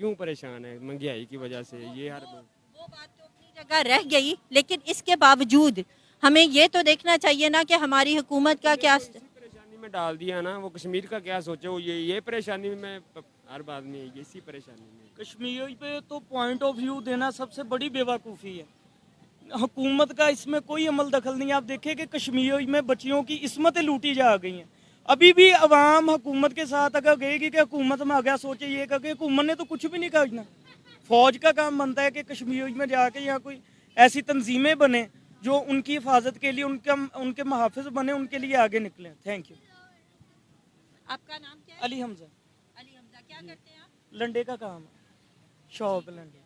کیوں پریشان ہے مہنگائی کی وجہ سے. یہ ہر وہ بات تو اپنی جگہ رہ گئی، لیکن اس کے باوجود ہمیں یہ تو دیکھنا چاہیے نا کہ ہماری حکومت کا کیا اسی پریشانی میں ڈال دیا نا. وہ کشمیر کا کیا سوچے, وہ یہ پریشانی میں ہر بات میں اسی پریشانی میں. کشمیر پہ تو پوائنٹ آف ویو دینا سب سے بڑی بیوقوفی ہے. حکومت کا اس میں کوئی عمل دخل نہیں. آپ دیکھیں کہ کشمیر میں بچیوں کی عصمتیں لوٹی جا گئی ہیں. ابھی بھی عوام حکومت کے ساتھ اگر گئے گی کہ حکومت میں آگے سوچے یہ کہ حکومت نے تو کچھ بھی نہیں کرنا. فوج کا کام بنتا ہے کہ کشمیر میں جا کے یہاں کوئی ایسی تنظیمیں بنے جو ان کی حفاظت کے لیے ان کے محافظ بنے, ان کے لیے آگے نکلیں. Thank you. آپ کا نام کیا ہے؟ علی حمزہ. علی حمزہ. کیا کرتے ہیں آپ؟ لنڈے کا کام ہے, شاپ لنڈے.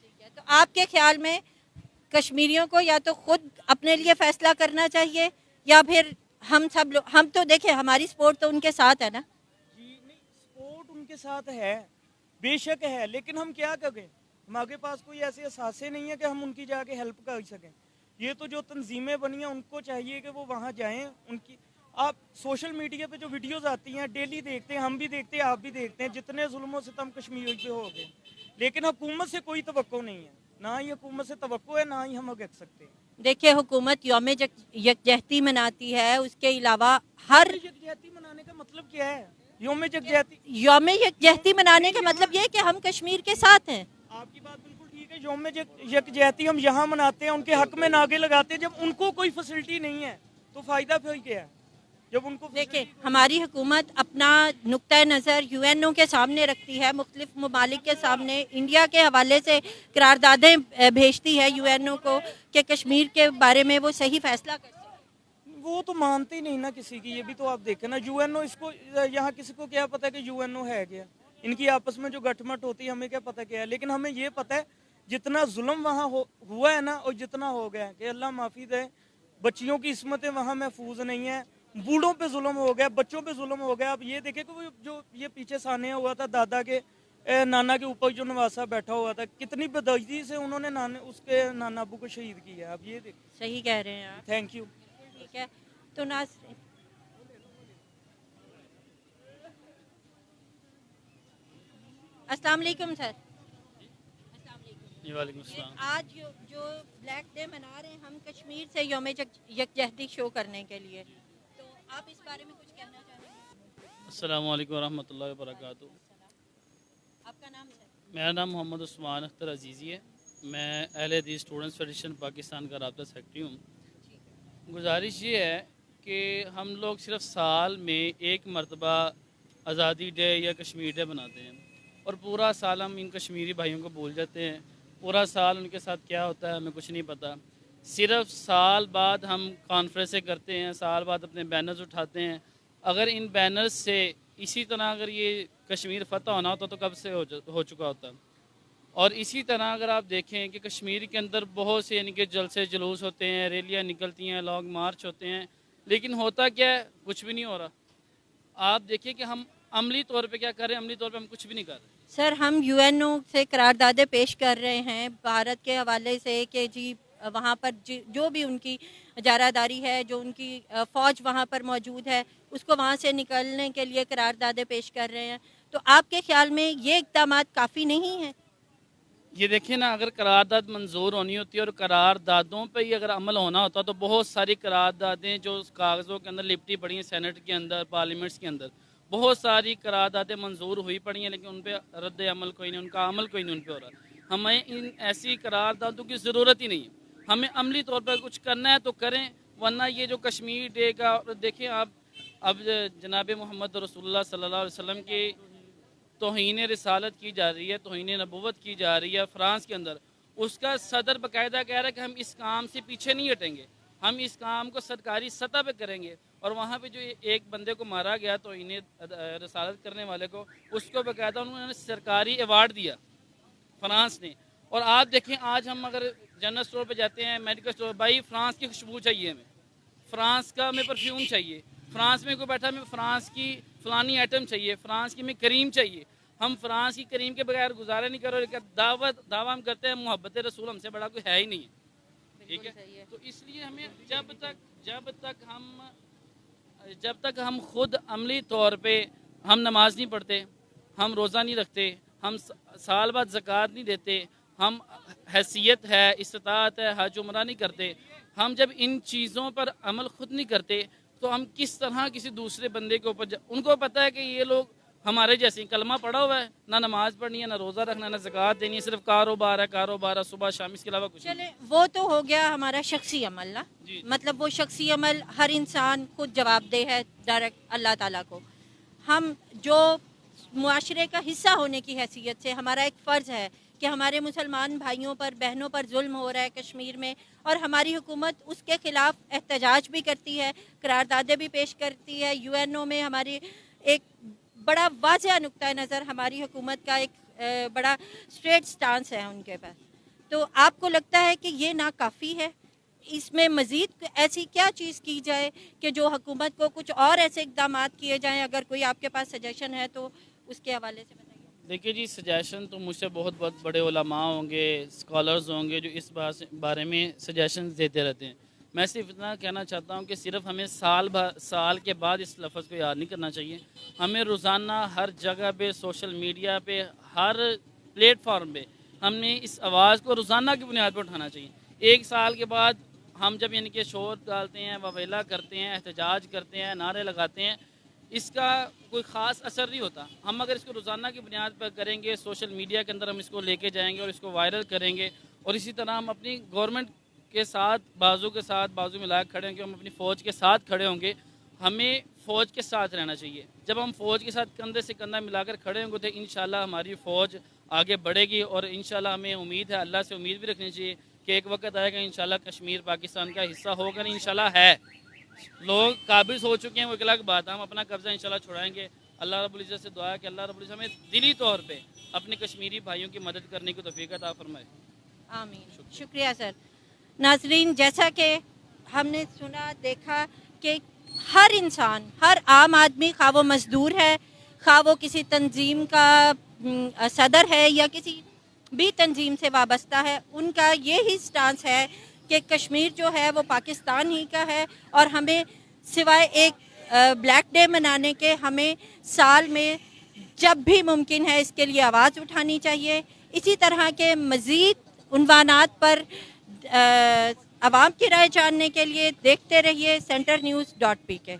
ٹھیک ہے, تو آپ کے خیال میں کشمیریوں کو یا تو خود اپنے لیے فیصلہ کرنا چاہیے یا پھر ہم سب لوگ, ہم تو دیکھیں ہماری سپورٹ تو ان کے ساتھ ہے نا. جی نہیں, سپورٹ ان کے ساتھ ہے, بے شک ہے, لیکن ہم کیا کریں؟ ہمارے پاس کوئی ایسے اثاثے نہیں ہے کہ ہم ان کی جا کے ہیلپ کر سکیں. یہ تو جو تنظیمیں بنی ہیں ان کو چاہیے کہ وہ وہاں جائیں. ان کی آپ سوشل میڈیا پہ جو ویڈیوز آتی ہیں ڈیلی دیکھتے ہیں, ہم بھی دیکھتے ہیں, آپ بھی دیکھتے ہیں, جتنے ظلم و ستم کشمیر پہ ہو گئے, لیکن حکومت سے کوئی توقع نہیں ہے. نہ ہی حکومت سے توقع ہے, نہ ہی ہم رکھ سکتے ہیں. دیکھیں حکومت یوم یکجہتی مناتی ہے, اس کے علاوہ ہر یکجہتی منانے کا مطلب کیا ہے؟ یوم یکجہتی, یوم یکجہتی منانے کا مطلب یہ کہ ہم کشمیر کے ساتھ ہیں. آپ کی بات بالکل ٹھیک ہے. یوم یکجہتی ہم یہاں مناتے ہیں, ان کے حق میں نعرے لگاتے ہیں. جب ان کو کوئی فیسلٹی نہیں ہے تو فائدہ پھر کیا ہے؟ جب ان کو دیکھیں ہماری حکومت اپنا نقطۂ نظر یو این او کے سامنے رکھتی ہے, مختلف ممالک کے سامنے انڈیا کے حوالے سے قراردادیں بھیجتی ہے یو این او کو کہ کشمیر کے بارے میں وہ صحیح فیصلہ کر سکے. وہ تو مانتے ہی نہیں نا کسی کی. یہ بھی تو آپ دیکھیں نا, یو این او, اس کو یہاں کسی کو کیا پتا کہ یو این او ہے کیا؟ ان کی آپس میں جو گٹھ مٹ ہوتی ہے ہمیں کیا پتا کیا ہے. لیکن ہمیں یہ پتا ہے جتنا ظلم وہاں ہوا ہے نا, اور جتنا ہو گیا کہ اللہ معافی دے, بچیوں کی عصمتیں وہاں محفوظ نہیں ہیں. بوڑھوں پہ ظلم ہو گیا, بچوں پہ ظلم ہو گیا. آپ یہ دیکھیں کہ وہ جو یہ پیچھے سانحہ ہوا تھا دادا کے نانا کے اوپر جو نواسا بیٹھا ہوا تھا, کتنی بدعزی سے انہوں نے اس کے نانا ابو کو شہید کیا. آپ یہ دیکھیں. صحیح کہہ رہے ہیں آپ. Thank you. ٹھیک ہے, تو ناظرین السلام علیکم سر. وعلیکم السلام. آج جو بلیک ڈے منا رہے ہیں ہم کشمیر سے یوم یکجہتی شو کرنے کے لیے, تو آپ اس بارے میں کچھ کہنا چاہیں گے؟ السلام علیکم ورحمۃ اللہ وبرکاتہ. آپ کا نام سر؟ میرا نام محمد عثمان اختر عزیزی ہے. میں اہل حدیث اسٹوڈنٹس فیڈریشن پاکستان کا رابطہ سیکرٹری ہوں. گزارش یہ ہے کہ ہم لوگ صرف سال میں ایک مرتبہ آزادی ڈے یا کشمیر ڈے بناتے ہیں, اور پورا سال ہم ان کشمیری بھائیوں کو بھول جاتے ہیں. پورا سال ان کے ساتھ کیا ہوتا ہے ہمیں کچھ نہیں پتہ. صرف سال بعد ہم کانفرنسیں کرتے ہیں, سال بعد اپنے بینرز اٹھاتے ہیں. اگر ان بینرز سے اسی طرح اگر یہ کشمیر فتح ہونا ہوتا تو کب سے ہو چکا ہوتا. اور اسی طرح اگر آپ دیکھیں کہ کشمیر کے اندر بہت سے یعنی کہ جلسے جلوس ہوتے ہیں, ریلیاں نکلتی ہیں, لانگ مارچ ہوتے ہیں, لیکن ہوتا کیا ہے؟ کچھ بھی نہیں ہو رہا. آپ دیکھیں کہ ہم عملی طور پہ کیا کر رہے ہیں, عملی طور پہ ہم کچھ بھی نہیں کر رہے. سر ہم یو این او سے قراردادیں پیش کر رہے ہیں بھارت کے حوالے سے کہ جی وہاں پر جو بھی ان کی اجارہ داری ہے, جو ان کی فوج وہاں پر موجود ہے, اس کو وہاں سے نکلنے کے لیے قراردادیں پیش کر رہے ہیں. تو آپ کے خیال میں یہ اقدامات کافی نہیں ہیں؟ یہ دیکھیں نا, اگر قرارداد منظور ہونی ہوتی ہے اور قراردادوں پہ ہی اگر عمل ہونا ہوتا تو بہت ساری قراردادیں جو اس کاغذوں کے اندر لپٹی پڑی ہیں سینٹ کے اندر, پارلیمنٹس کے اندر, بہت ساری قراردادیں منظور ہوئی پڑی ہیں, لیکن ان پہ رد عمل کوئی نہیں, ان کا عمل کوئی نہیں ان پہ ہو رہا. ہمیں ان ایسی قراردادوں کی ضرورت ہی نہیں ہے. ہمیں عملی طور پر کچھ کرنا ہے تو کریں, ورنہ یہ جو کشمیر ڈے کا دیکھیں آپ, اب جناب محمد رسول اللہ صلی اللہ علیہ وسلم کی توہین رسالت کی جا رہی ہے, توہین نبوت کی جا رہی ہے فرانس کے اندر. اس کا صدر باقاعدہ کہہ رہا ہے کہ ہم اس کام سے پیچھے نہیں ہٹیں گے, ہم اس کام کو سرکاری سطح پہ کریں گے. اور وہاں پہ جو ایک بندے کو مارا گیا توہین رسالت کرنے والے کو, اس کو باقاعدہ انہوں نے سرکاری ایوارڈ دیا فرانس نے. اور آپ دیکھیں آج ہم اگر جنرل اسٹور پہ جاتے ہیں, میڈیکل اسٹور, بھائی فرانس کی خوشبو چاہیے ہمیں, فرانس کا ہمیں پرفیوم چاہیے, فرانس میں کوئی بیٹھا ہمیں فرانس کی فلانی آئٹم چاہیے, فرانس کی ہمیں کریم چاہیے. ہم فرانس کی کریم کے بغیر گزارا نہیں کر رہے. دعویٰ ہم کرتے ہیں محبت رسول ہم سے بڑا کوئی ہے ہی نہیں ہے. ٹھیک ہے, تو اس لیے ہمیں جب تک ہم خود عملی طور پہ ہم نماز نہیں پڑھتے, ہم روزہ نہیں رکھتے, ہم سال بعد زکوٰۃ نہیں دیتے، ہم حیثیت ہے، استطاعت ہے، حج عمرہ نہیں کرتے، ہم جب ان چیزوں پر عمل خود نہیں کرتے تو ہم کس طرح کسی دوسرے بندے کے اوپر ان کو پتہ ہے کہ یہ لوگ ہمارے جیسے کلمہ پڑھا ہوا ہے، نہ نماز پڑھنی ہے، نہ روزہ رکھنا ہے، نہ زکوٰۃ دینی ہے، صرف کاروبار ہے صبح شام، اس کے علاوہ کچھ نہیں۔ چلے وہ تو ہو گیا ہمارا شخصی عمل نا، جی۔ مطلب وہ شخصی عمل ہر انسان خود جواب دہ ہے ڈائریکٹ اللہ تعالیٰ کو۔ ہم جو معاشرے کا حصہ ہونے کی حیثیت سے ہمارا ایک فرض ہے کہ ہمارے مسلمان بھائیوں پر بہنوں پر ظلم ہو رہا ہے کشمیر میں، اور ہماری حکومت اس کے خلاف احتجاج بھی کرتی ہے، قراردادیں بھی پیش کرتی ہے، UN میں ہماری ایک بڑا واضح نقطۂ نظر ہماری حکومت کا ایک بڑا اسٹریٹ سٹانس ہے ان کے پاس۔ تو آپ کو لگتا ہے کہ یہ ناکافی ہے؟ اس میں مزید ایسی کیا چیز کی جائے کہ جو حکومت کو کچھ اور ایسے اقدامات کیے جائیں؟ اگر کوئی آپ کے پاس سجیشن ہے تو اس کے حوالے سے بتائیے۔ دیکھیے جی، سجیشن تو مجھ سے بہت بڑے علماء ہوں گے، اسکالرز ہوں گے جو اس بارے میں سجیشنز دیتے رہتے ہیں۔ میں صرف اتنا کہنا چاہتا ہوں کہ صرف ہمیں سال کے بعد اس لفظ کو یاد نہیں کرنا چاہیے، ہمیں روزانہ ہر جگہ پہ، سوشل میڈیا پہ، ہر پلیٹ فارم پہ ہم نے اس آواز کو روزانہ کی بنیاد پر اٹھانا چاہیے۔ ایک سال کے بعد ہم جب ان کے شور ڈالتے ہیں، وویلا کرتے ہیں، احتجاج کرتے ہیں، نعرے لگاتے ہیں، اس کا کوئی خاص اثر نہیں ہوتا۔ ہم اگر اس کو روزانہ کی بنیاد پر کریں گے، سوشل میڈیا کے اندر ہم اس کو لے کے جائیں گے اور اس کو وائرل کریں گے، اور اسی طرح ہم اپنی گورنمنٹ کے ساتھ بازو ملا کے کھڑے ہوں گے، ہم اپنی فوج کے ساتھ کھڑے ہوں گے۔ ہمیں فوج کے ساتھ رہنا چاہیے۔ جب ہم فوج کے ساتھ کندھے سے کندھا ملا کر کھڑے ہوں گے تو انشاءاللہ ہماری فوج آگے بڑھے گی، اور انشاءاللہ ہمیں امید ہے، اللہ سے امید بھی رکھنی چاہیے کہ ایک وقت آئے گا انشاءاللہ کشمیر پاکستان کا حصہ ہوگا، نہیں انشاءاللہ ہے۔ لوگ قابض ہو چکے ہیں، وہ ایک الگ بات ہے، ہم اپنا قبضہ انشاءاللہ چھڑائیں گے۔ اللہ رب العزت سے دعا ہے کہ اللہ رب العزت ہمیں دلی طور پہ اپنے کشمیری بھائیوں کی مدد کرنے کی توفیق عطا فرمائے۔ آمین، شکریہ سر۔ ناظرین، جیسا کہ ہم نے سنا دیکھا کہ ہر انسان، ہر عام آدمی، خواہ وہ مزدور ہے، خواہ وہ کسی تنظیم کا صدر ہے یا کسی بھی تنظیم سے وابستہ ہے، ان کا یہی سٹانس ہے کہ کشمیر جو ہے وہ پاکستان ہی کا ہے، اور ہمیں سوائے ایک بلیک ڈے منانے کے ہمیں سال میں جب بھی ممکن ہے اس کے لیے آواز اٹھانی چاہیے۔ اسی طرح کے مزید عنوانات پر عوام کی رائے جاننے کے لیے دیکھتے رہیے CenterNews.pk۔